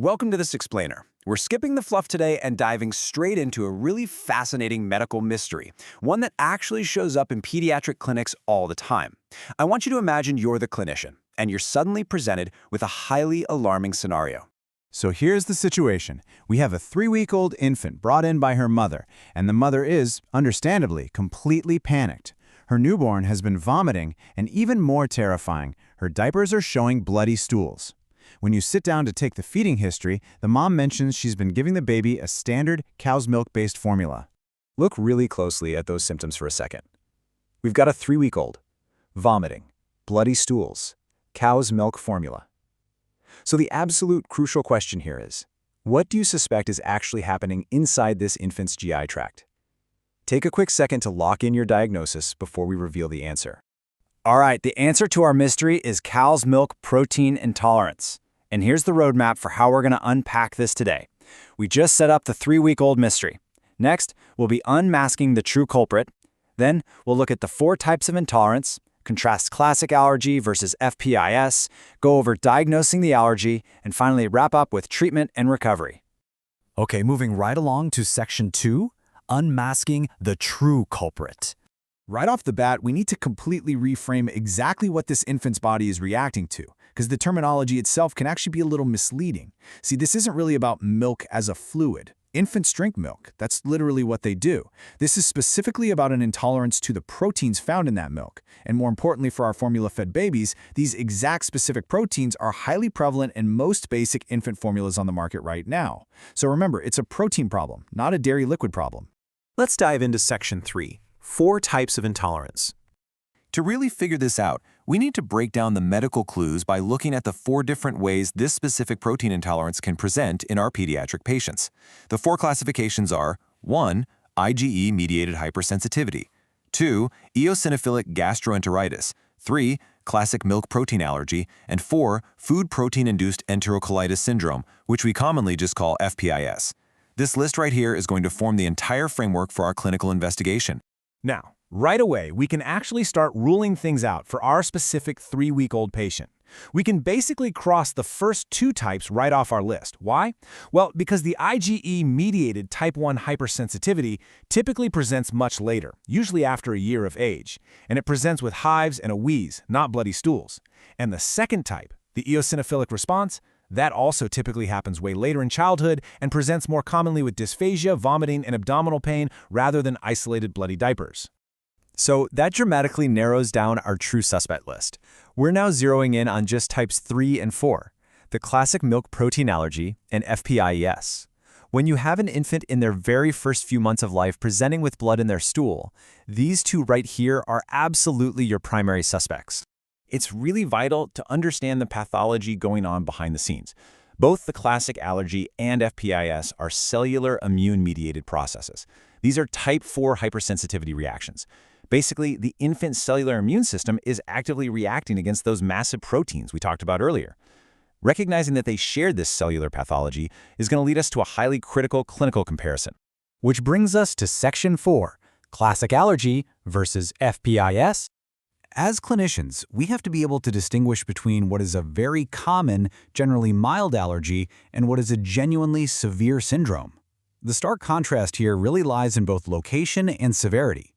Welcome to this explainer. We're skipping the fluff today and diving straight into a really fascinating medical mystery, one that actually shows up in pediatric clinics all the time. I want you to imagine you're the clinician, and you're suddenly presented with a highly alarming scenario. So here's the situation. We have a 3-week-old infant brought in by her mother, and the mother is, understandably, completely panicked. Her newborn has been vomiting, and even more terrifying, her diapers are showing bloody stools. When you sit down to take the feeding history, the mom mentions she's been giving the baby a standard cow's milk-based formula. Look really closely at those symptoms for a second. We've got a 3-week-old, vomiting, bloody stools, cow's milk formula. So the absolute crucial question here is, what do you suspect is actually happening inside this infant's GI tract? Take a quick second to lock in your diagnosis before we reveal the answer. All right, the answer to our mystery is cow's milk protein intolerance. And here's the roadmap for how we're going to unpack this today. We just set up the 3-week-old mystery. Next, we'll be unmasking the true culprit. Then, we'll look at the 4 types of intolerance, contrast classic allergy versus FPIS, go over diagnosing the allergy, and finally wrap up with treatment and recovery. Okay, moving right along to Section 2, unmasking the true culprit. Right off the bat, we need to completely reframe exactly what this infant's body is reacting to, because the terminology itself can actually be a little misleading. See, this isn't really about milk as a fluid. Infants drink milk. That's literally what they do. This is specifically about an intolerance to the proteins found in that milk. And more importantly for our formula-fed babies, these exact specific proteins are highly prevalent in most basic infant formulas on the market right now. So remember, it's a protein problem, not a dairy liquid problem. Let's dive into Section 3, 4 types of intolerance. To really figure this out, we need to break down the medical clues by looking at the 4 different ways this specific protein intolerance can present in our pediatric patients. The 4 classifications are 1. IgE-mediated hypersensitivity, 2. Eosinophilic gastroenteritis, 3. Classic milk protein allergy, and 4. Food protein-induced enterocolitis syndrome, which we commonly just call FPIS. This list right here is going to form the entire framework for our clinical investigation. Now, right away, we can actually start ruling things out for our specific 3-week-old patient. We can basically cross the first 2 types right off our list. Why? Well, because the IgE-mediated type 1 hypersensitivity typically presents much later, usually after a year of age, and it presents with hives and a wheeze, not bloody stools. And the second type, the eosinophilic response, that also typically happens way later in childhood and presents more commonly with dysphagia, vomiting, and abdominal pain rather than isolated bloody diapers. So that dramatically narrows down our true suspect list. We're now zeroing in on just types 3 and 4, the classic milk protein allergy and FPIES. When you have an infant in their very first few months of life presenting with blood in their stool, these 2 right here are absolutely your primary suspects. It's really vital to understand the pathology going on behind the scenes. Both the classic allergy and FPIS are cellular immune-mediated processes. These are type 4 hypersensitivity reactions. Basically, the infant's cellular immune system is actively reacting against those massive proteins we talked about earlier. Recognizing that they share this cellular pathology is going to lead us to a highly critical clinical comparison. Which brings us to Section 4, classic allergy versus FPIS. As clinicians, we have to be able to distinguish between what is a very common, generally mild allergy and what is a genuinely severe syndrome. The stark contrast here really lies in both location and severity.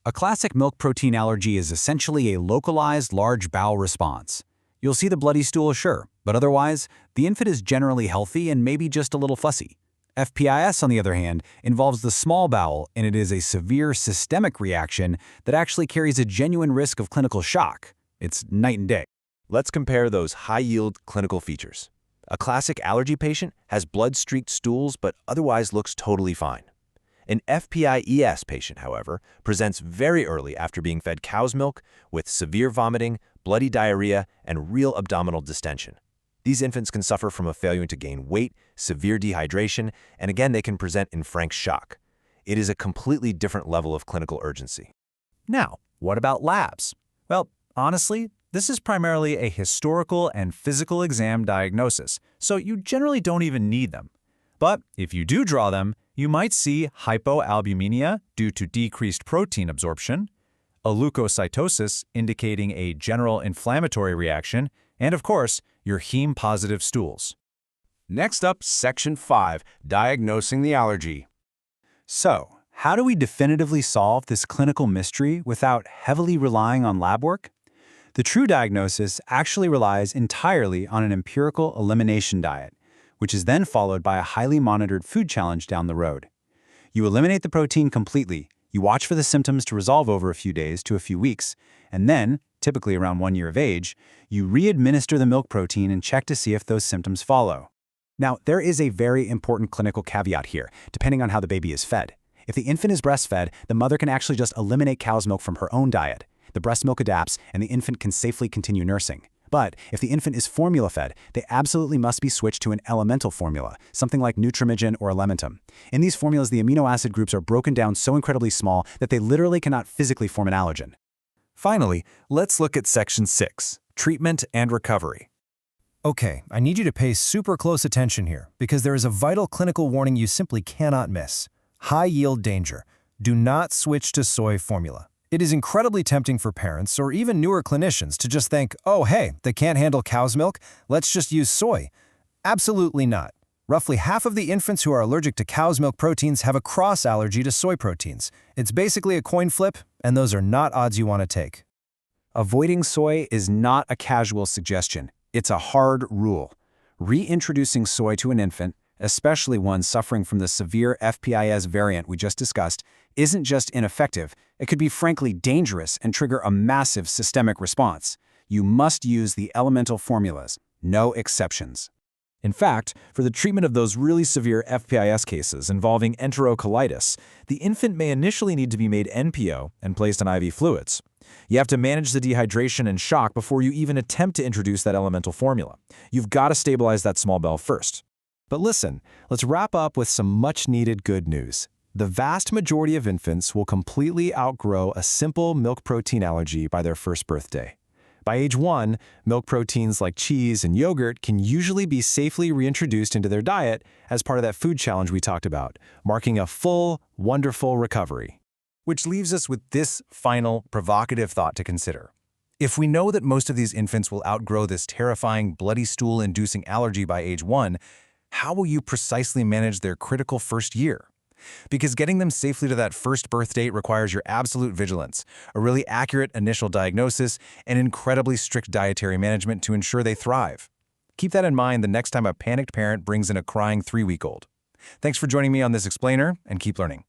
A classic milk protein allergy is essentially a localized large bowel response. You'll see the bloody stool, sure, but otherwise, the infant is generally healthy and maybe just a little fussy. FPIS, on the other hand, involves the small bowel, and it is a severe systemic reaction that actually carries a genuine risk of clinical shock. It's night and day. Let's compare those high-yield clinical features. A classic allergy patient has blood-streaked stools but otherwise looks totally fine. An FPIES patient, however, presents very early after being fed cow's milk with severe vomiting, bloody diarrhea, and real abdominal distension. These infants can suffer from a failure to gain weight, severe dehydration, and again, they can present in frank shock. It is a completely different level of clinical urgency. Now, what about labs? Well, honestly, this is primarily a historical and physical exam diagnosis, so you generally don't even need them. But if you do draw them, you might see hypoalbuminemia due to decreased protein absorption, a leukocytosis indicating a general inflammatory reaction, and of course, your heme-positive stools. Next up, Section 5, Diagnosing the Allergy. So, how do we definitively solve this clinical mystery without heavily relying on lab work? The true diagnosis actually relies entirely on an empirical elimination diet, which is then followed by a highly monitored food challenge down the road. You eliminate the protein completely, you watch for the symptoms to resolve over a few days to a few weeks, and then, typically around 1 year of age, you re-administer the milk protein and check to see if those symptoms follow. Now, there is a very important clinical caveat here, depending on how the baby is fed. If the infant is breastfed, the mother can actually just eliminate cow's milk from her own diet. The breast milk adapts, and the infant can safely continue nursing. But if the infant is formula-fed, they absolutely must be switched to an elemental formula, something like Nutramigen or Elementum. In these formulas, the amino acid groups are broken down so incredibly small that they literally cannot physically form an allergen. Finally, let's look at Section 6, Treatment and Recovery. Okay, I need you to pay super close attention here, because there is a vital clinical warning you simply cannot miss. High-yield danger. Do not switch to soy formula. It is incredibly tempting for parents or even newer clinicians to just think, oh hey, they can't handle cow's milk, let's just use soy. Absolutely not. Roughly half of the infants who are allergic to cow's milk proteins have a cross allergy to soy proteins. It's basically a coin flip, and those are not odds you want to take. Avoiding soy is not a casual suggestion. It's a hard rule. Reintroducing soy to an infant, especially one suffering from the severe fpis variant we just discussed, isn't just ineffective, it could be frankly dangerous and trigger a massive systemic response. You must use the elemental formulas, no exceptions. In fact, for the treatment of those really severe FPIS cases involving enterocolitis, the infant may initially need to be made NPO and placed on IV fluids. You have to manage the dehydration and shock before you even attempt to introduce that elemental formula. You've got to stabilize that small bowel first. But listen, let's wrap up with some much-needed good news. The vast majority of infants will completely outgrow a simple milk protein allergy by their first birthday. By age 1, milk proteins like cheese and yogurt can usually be safely reintroduced into their diet as part of that food challenge we talked about, marking a full, wonderful recovery. Which leaves us with this final, provocative thought to consider. If we know that most of these infants will outgrow this terrifying, bloody stool-inducing allergy by age 1, how will you precisely manage their critical first year? Because getting them safely to that first birth date requires your absolute vigilance, a really accurate initial diagnosis, and incredibly strict dietary management to ensure they thrive. Keep that in mind the next time a panicked parent brings in a crying 3-week-old. Thanks for joining me on this explainer, and keep learning.